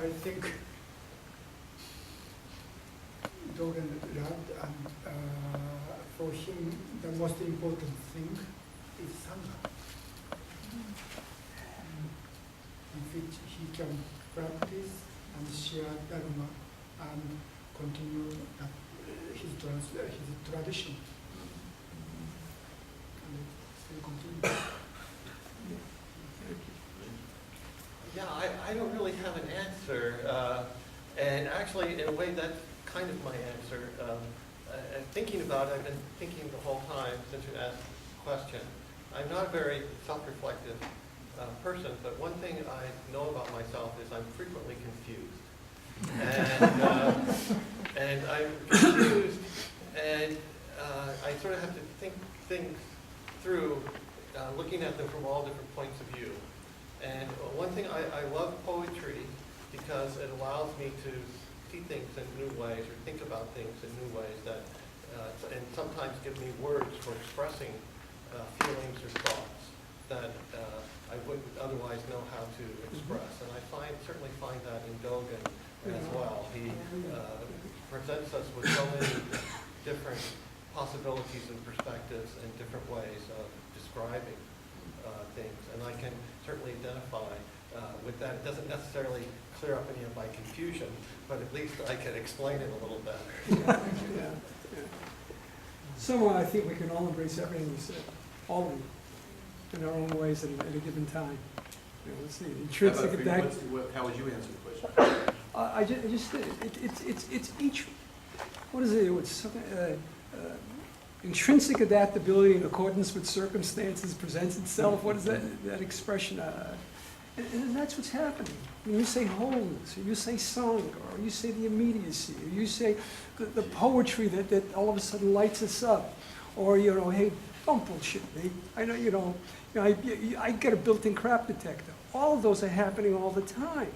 I think Dogen loved, and for him the most important thing is Sangha, in which he can practice and share Dharma and continue his tradition. And it will continue. Yeah, I don't really have an answer, and actually, in a way, that's kind of my answer. Thinking about it, I've been thinking the whole time since you asked the question. I'm not a very self-reflective person, but one thing I know about myself is I'm frequently confused. And I'm confused, and I sort of have to think things through, looking at them from all different points of view. And one thing, I love poetry because it allows me to see things in new ways or think about things in new ways that, and sometimes give me words for expressing feelings or thoughts that I wouldn't otherwise know how to express. And I certainly find that in Dogen as well. He presents us with so many different possibilities and perspectives and different ways of describing things, and I can certainly identify with that. It doesn't necessarily clear up any of my confusion, but at least I can explain it a little better. Yeah. Somehow I think we can all embrace everything you said, all of it, in our own ways at a given time. You know, let's see, intrinsic How would you answer the question? it's each, what is it, it's something, intrinsic adaptability in accordance with circumstances presents itself. What is that expression? And that's what's happening. When you say wholeness, or you say song, or you say the immediacy, or you say the poetry that all of a sudden lights us up, or, you know, hey, don't bullshit me. I know, I get a built-in crap detector. All of those are happening all the time.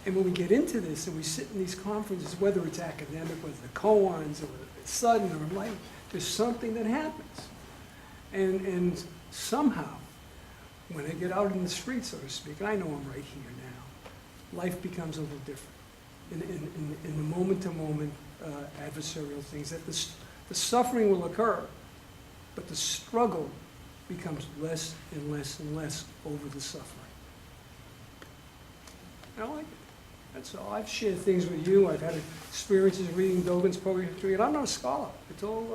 And when we get into this and we sit in these conferences, whether it's academic, whether the koans, or it's sudden or enlightened, there's something that happens. And somehow, when I get out in the street, so to speak, and I know I'm right here now, life becomes a little different. In the moment-to-moment adversarial things, that the suffering will occur, but the struggle becomes less and less and less over the suffering. I like it. That's all. I've shared things with you. I've had experiences reading Dogen's poetry, and I'm not a scholar. I told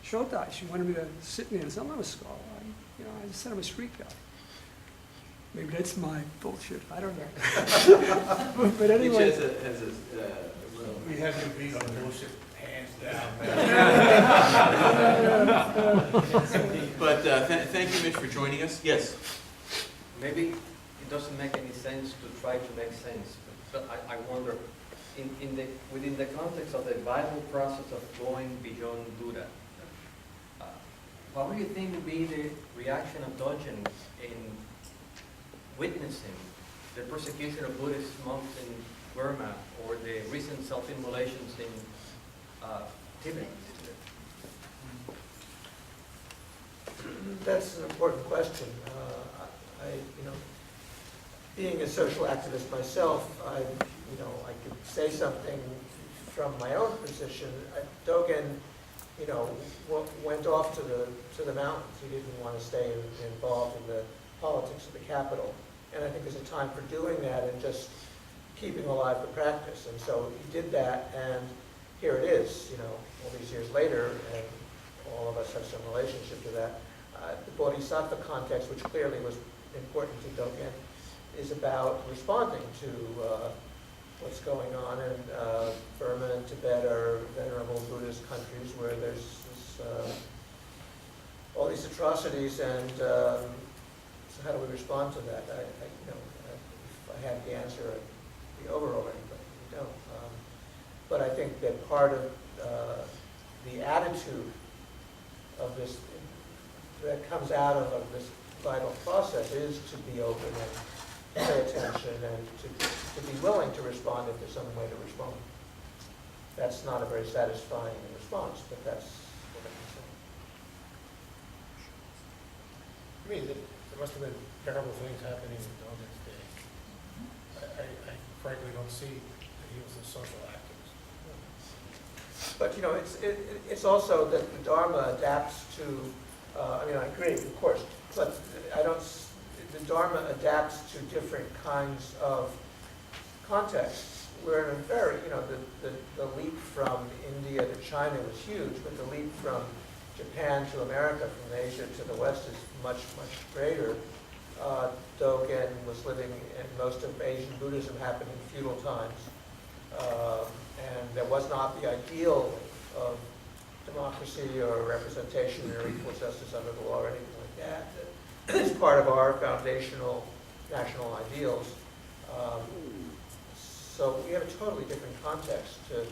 Shotai, she wanted me to sit in there. I said, I'm not a scholar. I just said I'm a street guy. Maybe that's my bullshit. I don't know. But anyway. Each has a We have you beat on bullshit hands down. But thank you, Mitch, for joining us. Yes. Maybe it doesn't make any sense to try to make sense, but I wonder, within the context of the vital process of going beyond Buddha, what do you think would be the reaction of Dogen in witnessing the persecution of Buddhist monks in Burma or the recent self-immolations in Tibet? That's an important question. Being a social activist myself, I could say something from my own position. Dogen, went off to the mountains. He didn't want to stay involved in the politics of the capital. And I think there's a time for doing that and just keeping alive the practice. And so he did that, and here it is, all these years later, and all of us have some relationship to that. The Bodhisattva context, which clearly was important to Dogen, is about responding to what's going on in Burma and Tibet are venerable Buddhist countries where there's all these atrocities, and so how do we respond to that? If I had the answer, I'd be over already, but we don't. But I think that part of the attitude of this that comes out of this vital process is to be open and pay attention and to be willing to respond if there's some way to respond. That's not a very satisfying response, but that's what I can say. I mean, there must have been terrible things happening in Dogen's day. I frankly don't see that he was a social activist. But, you know, it's also that the Dharma adapts to, I mean, I agree, of course, but I don't, the Dharma adapts to different kinds of contexts. We're in a very, you know, the leap from India to China was huge, but the leap from Japan to America, from Asia to the West is much, much greater. Dogen was living, and most of Asian Buddhism happened in feudal times. And there was not the ideal of democracy or representation or equal justice under the law or anything like that. It's part of our foundational national ideals. So we have a totally different context to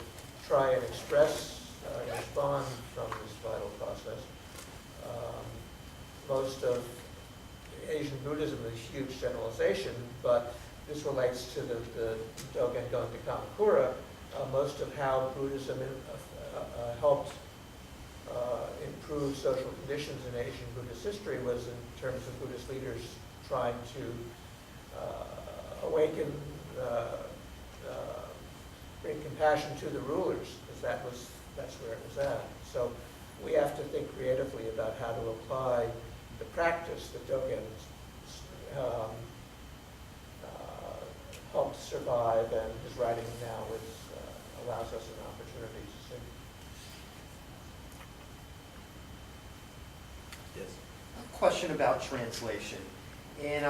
try and express and respond from this vital process. Most of Asian Buddhism is a huge generalization, but this relates to the Dogen going to Kamakura. Most of how Buddhism helped improve social conditions in Asian Buddhist history was in terms of Buddhist leaders trying to awaken, bring compassion to the rulers, because that's where it was at. So we have to think creatively about how to apply the practice that Dogen helped survive, and his writing now allows us an opportunity to see. Yes. A question about translation. In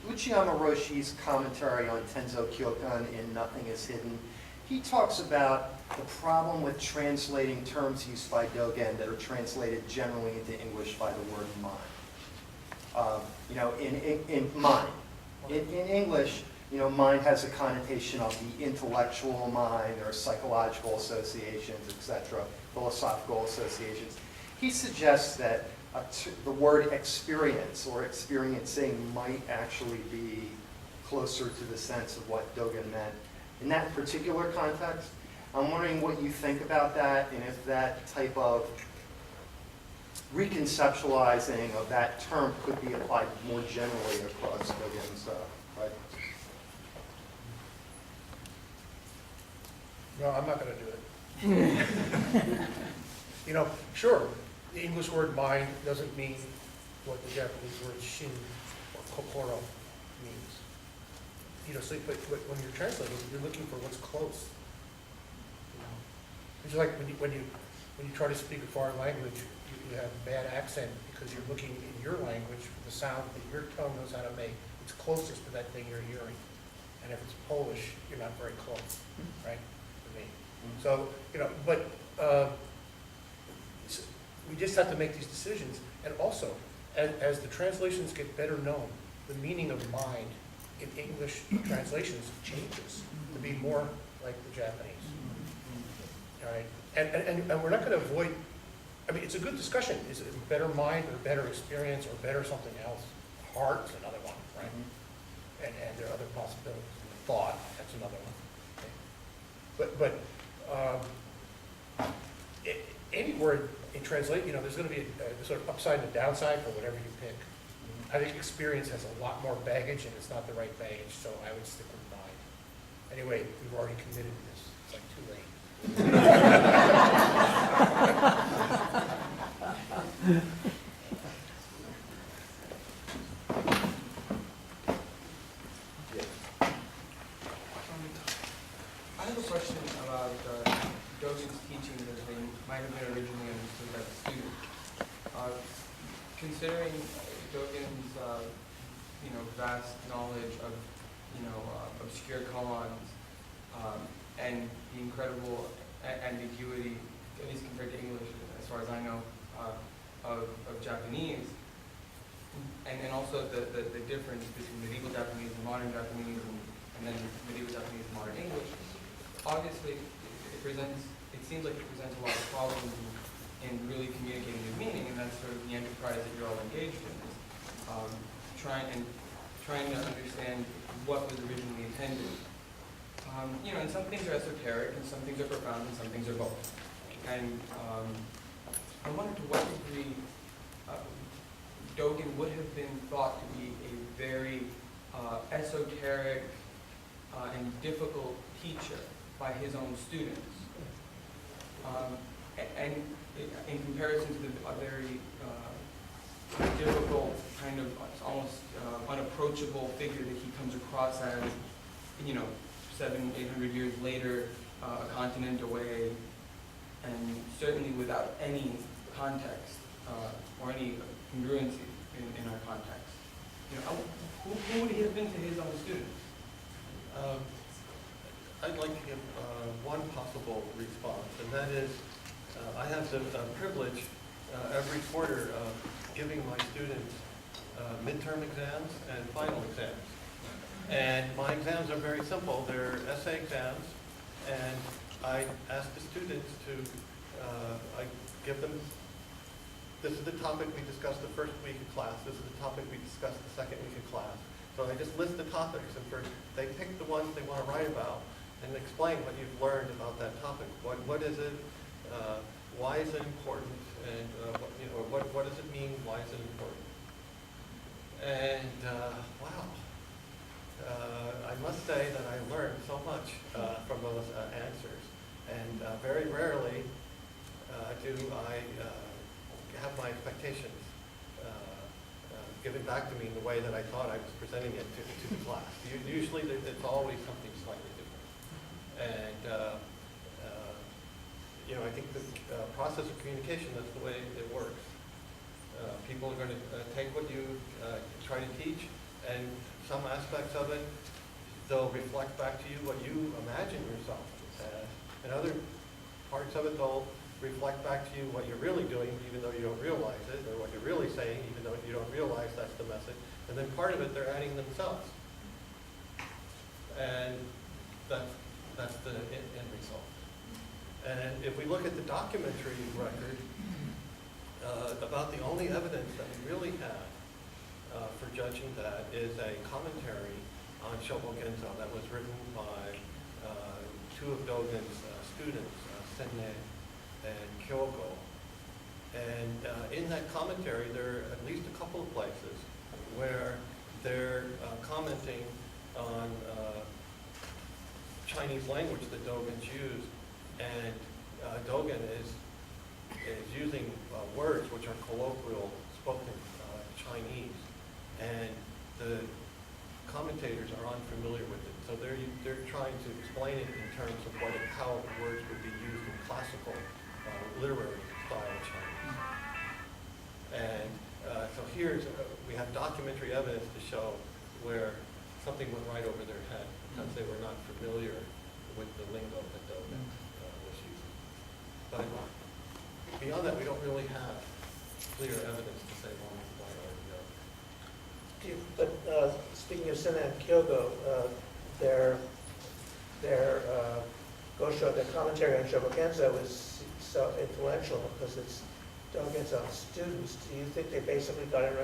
Uchiyama Roshi's commentary on Tenzo Kyokan in Nothing is Hidden, he talks about the problem with translating terms used by Dogen that are translated generally into English by the word mind. You know, in mind. In English, you know, mind has a connotation of the intellectual mind, or psychological associations, etc., philosophical associations. He suggests that the word experience or experiencing might actually be closer to the sense of what Dogen meant in that particular context. I'm wondering what you think about that, and if that type of reconceptualizing of that term could be applied more generally across Dogen's writings. No, I'm not going to do it. You know, sure, the English word mind doesn't mean what the Japanese word shin or kokoro means. You know, so, but when you're translating, you're looking for what's close. You know, it's like when you try to speak a foreign language, you have a bad accent because you're looking in your language for the sound that your tongue knows how to make. It's closest to that thing you're hearing. And if it's Polish, you're not very close, right? So, you know, but we just have to make these decisions. And also, as the translations get better known, the meaning of mind in English translations changes to be more like the Japanese. All right? And we're not going to avoid, I mean, it's a good discussion. Is it better mind or better experience or better something else? Heart's another one, right? And there are other possibilities. Thought, that's another one. Okay? But any word in translate, you know, there's going to be a sort of upside and a downside for whatever you pick. I think experience has a lot more baggage, and it's not the right baggage, so I would stick with mind. Anyway, we've already committed to this. It's like too late. I have a question about Dogen's teachings as they might have been originally understood by the student. Considering Dogen's vast knowledge of obscure koans and the incredible ambiguity, at least compared to English, as far as I know, of Japanese, and also the difference between medieval Japanese and modern Japanese, and then medieval Japanese and modern English. Obviously, it seems like it presents a lot of problems in really communicating the meaning, and that's sort of the enterprise that you're all engaged in, is trying to understand what was originally intended. And some things are esoteric, and some things are profound, and some things are both. And I wonder to what degree Dogen would have been thought to be a very esoteric and difficult teacher by his own students. And in comparison to a very difficult, kind of almost unapproachable figure that he comes across as, 700-800 years later, a continent away, and certainly without any context or any congruency in our context. Who would he have been to his own students? I'd like to give one possible response, and that is I have the privilege every quarter of giving my students midterm exams and final exams. And my exams are very simple. They're essay exams, and I ask the students to, I give them, this is the topic we discussed the first week of class, this is the topic we discussed the second week of class. So I just list the topics, and they pick the ones they want to write about, and explain what you've learned about that topic. What is it? Why is it important? And what does it mean? Why is it important? And wow, I must say that I learned so much from those answers. And very rarely do I have my expectations given back to me in the way that I thought I was presenting it to the class. Usually it's always something slightly different. And I think the process of communication, that's the way it works. People are going to take what you try to teach, and some aspects of it, they'll reflect back to you what you imagine yourself as. And other parts of it, they'll reflect back to you what you're really doing, even though you don't realize it, or what you're really saying, even though you don't realize that's the message. And then part of it, they're adding themselves. And that's the end result. And if we look at the documentary record, about the only evidence that we really have for judging that is a commentary on Shobogenzo that was written by two of Dogen's students, Senne and Kyogo. And in that commentary, there are at least a couple of places where they're commenting on Chinese language that Dogen's used, and Dogen is using words which are colloquial spoken Chinese, and the commentators are unfamiliar with it. So they're trying to explain it in terms of how words would be used in classical literary style Chinese. And so we have documentary evidence to show where something went right over their head because they were not familiar with the lingo that Dogen was using. But beyond that, we don't really have clear evidence to say one way or the other. But speaking of Senne and Kyogo, their Gosho, their commentary on Shobogenzo is so influential because it's Dogen's own students. Do you think they basically got it